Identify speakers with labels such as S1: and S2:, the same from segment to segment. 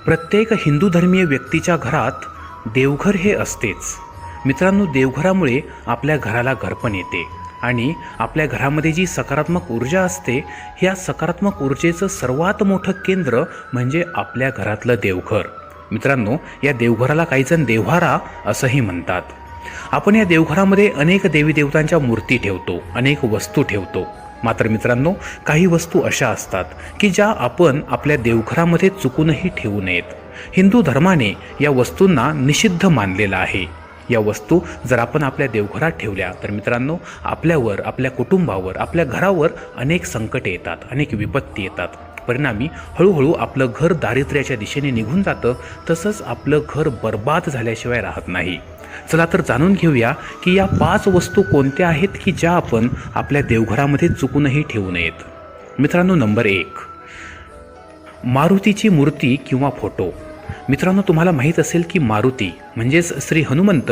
S1: प्रत्येक हिंदू धर्मीय व्यक्तीच्या घरात देवघर हे असतेच. मित्रांनो, देवघरामुळे आपल्या घराला घरपण येते आणि आपल्या घरामध्ये जी सकारात्मक ऊर्जा असते, ह्या सकारात्मक ऊर्जेचं सर्वात मोठं केंद्र म्हणजे आपल्या घरातलं देवघर. मित्रांनो, या देवघराला काहीजण देव्हारा असंही म्हणतात. आपण या देवघरामध्ये अनेक देवी देवतांच्या मूर्ती ठेवतो, अनेक वस्तू ठेवतो. मात्र मित्रांनो, काही वस्तू अशा असतात की ज्या आपण आपल्या देवघरामध्ये चुकूनही ठेवू नयेत. हिंदू धर्माने या वस्तूंना निषिद्ध मानलेलं आहे. या वस्तू जर आपण आपल्या देवघरात ठेवल्या तर मित्रांनो, आपल्यावर, आपल्या कुटुंबावर, आपल्या घरावर अनेक संकटे येतात, अनेक विपत्ती येतात. परिणामी हळूहळू आपलं घर दारिद्र्याच्या दिशेने निघून जातं, तसंच आपलं घर बर्बाद झाल्याशिवाय राहत नाही. चला तर जाणून घेऊया की या 5 वस्तू कोणत्या आहेत की ज्या आपण आपल्या देवघरामध्ये चुकूनही ठेवू नयेत. मित्रांनो, नंबर 1, मारुतीची मूर्ती किंवा फोटो. मित्रांनो, तुम्हाला माहीत असेल की मारुती म्हणजेच श्री हनुमंत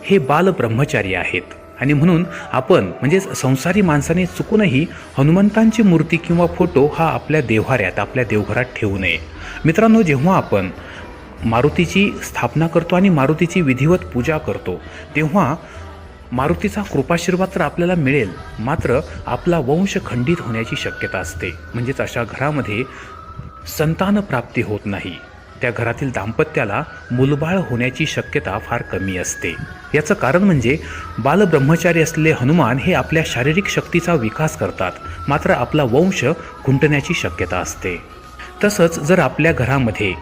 S1: हे बालब्रह्मचारी आहेत आणि म्हणून आपण म्हणजेच संसारी माणसाने चुकूनही हनुमंतांची मूर्ती किंवा फोटो हा आपल्या देव्हाऱ्यात, आपल्या देवघरात ठेवू नये. मित्रांनो, जेव्हा आपण मारुतीची स्थापना करतो आणि मारुतीची विधिवत पूजा करतो, तेव्हा मारुतीचा कृपाशीर्वाद तर आपल्याला मिळेल, मात्र आपला वंश खंडित होण्याची शक्यता असते. म्हणजेच अशा घरामध्ये संतान प्राप्ती होत नाही. त्या घरातील दाम्पत्याला मुलबाळ होण्याची शक्यता फार कमी असते. याचं कारण म्हणजे बालब्रह्मचारी असलेले हनुमान हे आपल्या शारीरिक शक्तीचा विकास करतात, मात्र आपला वंश खुंटण्याची शक्यता असते. तसंच जर आपल्या घरामध्ये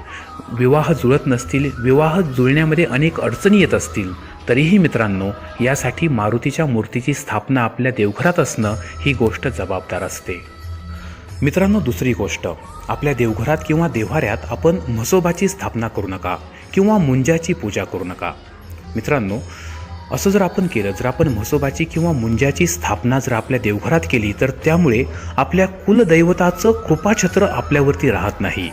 S1: विवाह जुळत नसतील, विवाह जुळण्यामध्ये अनेक अडचणी येत असतील, तरीही मित्रांनो, यासाठी मारुतीच्या मूर्तीची स्थापना आपल्या देवघरात असणं ही गोष्ट जबाबदार असते. मित्रांनो, दुसरी गोष्ट, आपल्या देवघरात किंवा देव्हाऱ्यात आपण म्हसोबाची स्थापना करू नका किंवा मुंजाची पूजा करू नका. मित्रांनो, असं जर आपण केलं, जर आपण म्हसोबाची किंवा मुंजाची स्थापना जर आपल्या देवघरात केली, तर त्यामुळे आपल्या कुलदैवताचं कृपाछत्र आपल्यावरती राहत नाही.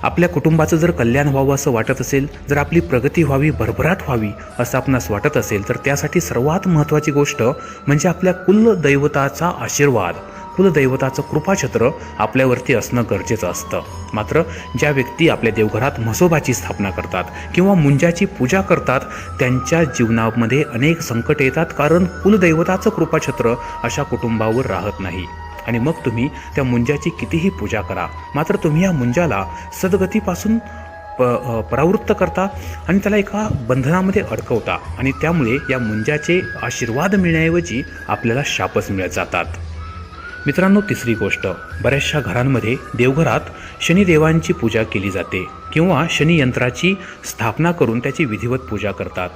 S1: आपल्या कुटुंबाचं जर कल्याण व्हावं असं वाटत असेल, जर आपली प्रगती व्हावी, भरभराट व्हावी असं आपणास वाटत असेल, तर त्यासाठी सर्वात महत्त्वाची गोष्ट म्हणजे आपल्या कुलदैवताचा आशीर्वाद, कुलदैवताचं कृपाछत्र आपल्यावरती असणं गरजेचं असतं. मात्र ज्या व्यक्ती आपल्या देवघरात म्हसोबाची स्थापना करतात किंवा मुंजाची पूजा करतात, त्यांच्या जीवनामध्ये अनेक संकट येतात, कारण कुलदैवताचं कृपाछत्र अशा कुटुंबावर राहत नाही. आणि मग तुम्ही त्या मुंजाची कितीही पूजा करा, मात्र तुम्ही या मुंजाला सद्गतीपासून परावृत्त करता आणि त्याला एका बंधनामध्ये अडकवता आणि त्यामुळे या मुंजाचे आशीर्वाद मिळण्याऐवजी आपल्याला शापच मिळत जातात. मित्रांनो, तिसरी गोष्ट, बऱ्याचशा घरांमध्ये देवघरात शनिदेवांची पूजा केली जाते किंवा शनियंत्राची स्थापना करून त्याची विधिवत पूजा करतात.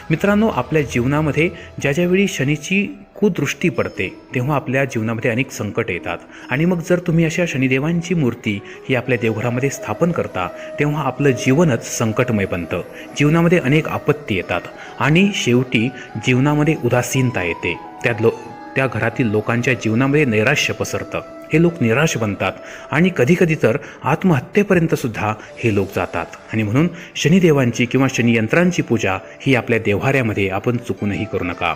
S1: मित्रांनो, आपल्या जीवनामध्ये ज्यावेळी शनीची कुदृष्टी पडते, तेव्हा आपल्या जीवनामध्ये अनेक संकट येतात आणि मग जर तुम्ही अशा शनिदेवांची मूर्ती ही आपल्या देवघरामध्ये स्थापन करता, तेव्हा आपलं जीवनच संकटमय बनतं. जीवनामध्ये अनेक आपत्ती येतात आणि शेवटी जीवनामध्ये उदासीनता येते. त्या घरातील लोकांच्या जीवनामध्ये नैराश्य पसरतं. हे लोक निराश बनतात आणि कधीकधी तर आत्महत्येपर्यंत सुद्धा हे लोक जातात. आणि म्हणून शनिदेवांची किंवा शनियंत्रांची पूजा ही आपल्या देव्हाऱ्यामध्ये आपण चुकूनही करू नका.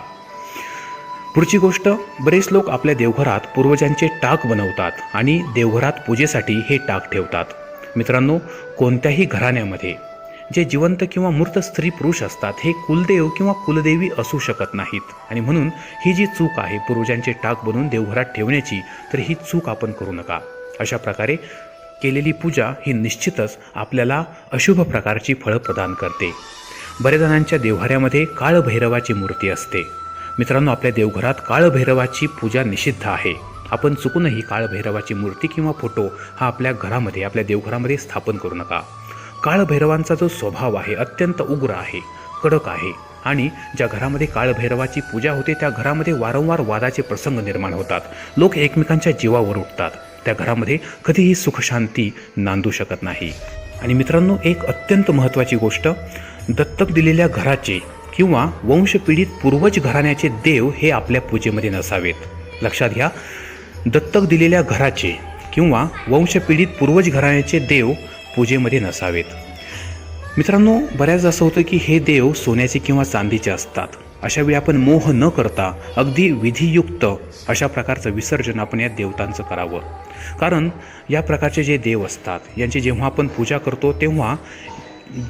S1: पुढची गोष्ट, बरेच लोक आपल्या देवघरात पूर्वजांचे टाक बनवतात आणि देवघरात पूजेसाठी हे टाक ठेवतात. मित्रांनो, कोणत्याही घराण्यामध्ये जे जिवंत किंवा मृत स्त्री पुरुष असतात, हे कुलदेव किंवा कुलदेवी असू शकत नाहीत. आणि म्हणून ही जी चूक आहे पूर्वजांचे टाक बनवून देवघरात ठेवण्याची, तर ही चूक आपण करू नका. अशा प्रकारे केलेली पूजा ही निश्चितच आपल्याला अशुभ प्रकारची फळं प्रदान करते. बऱ्याच जणांच्या देवघरामध्ये काळभैरवाची मूर्ती असते. मित्रांनो, आपल्या देवघरात काळभैरवाची पूजा निषिद्ध आहे. आपण चुकूनही काळभैरवाची मूर्ती किंवा फोटो हा आपल्या घरामध्ये, आपल्या देवघरामध्ये स्थापन करू नका. काळभैरवांचा जो स्वभाव आहे अत्यंत उग्र आहे, कडक आहे आणि ज्या घरामध्ये काळभैरवाची पूजा होते त्या घरामध्ये वारंवार वादाचे प्रसंग निर्माण होतात. लोक एकमेकांच्या जीवावर उठतात. त्या घरामध्ये कधीही सुखशांती नांदू शकत नाही. आणि मित्रांनो, एक अत्यंत महत्त्वाची गोष्ट, दत्तक दिलेल्या घराचे किंवा वंशपीडित पूर्वज घराण्याचे देव हे आपल्या पूजेमध्ये नसावेत. लक्षात घ्या, दत्तक दिलेल्या घराचे किंवा वंशपीडित पूर्वज घराण्याचे देव पूजेमध्ये नसावेत. मित्रांनो, बऱ्याच असं होतं की हे देव सोन्याचे किंवा चांदीचे असतात. अशा वेळी आपण मोह न करता अगदी विधियुक्त अशा प्रकारचं विसर्जन आपण या देवतांचं करावं. कारण या प्रकारचे जे देव असतात यांची जेव्हा आपण पूजा करतो तेव्हा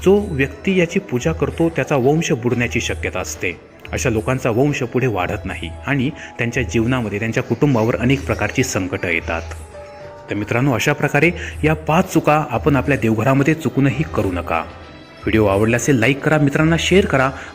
S1: जो व्यक्ती याची पूजा करतो त्याचा वंश बुडण्याची शक्यता असते. अशा लोकांचा वंश पुढे वाढत नाही आणि त्यांच्या जीवनामध्ये त्यांच्या कुटुंबावर अनेक प्रकारची संकटं येतात. तर मित्रांनो, अशा प्रकारे या 5 चुका आपण आपल्या देवघरामध्ये चुकूनही करू नका. व्हिडिओ आवडला असेल लाईक करा, मित्रांना शेअर करा आणि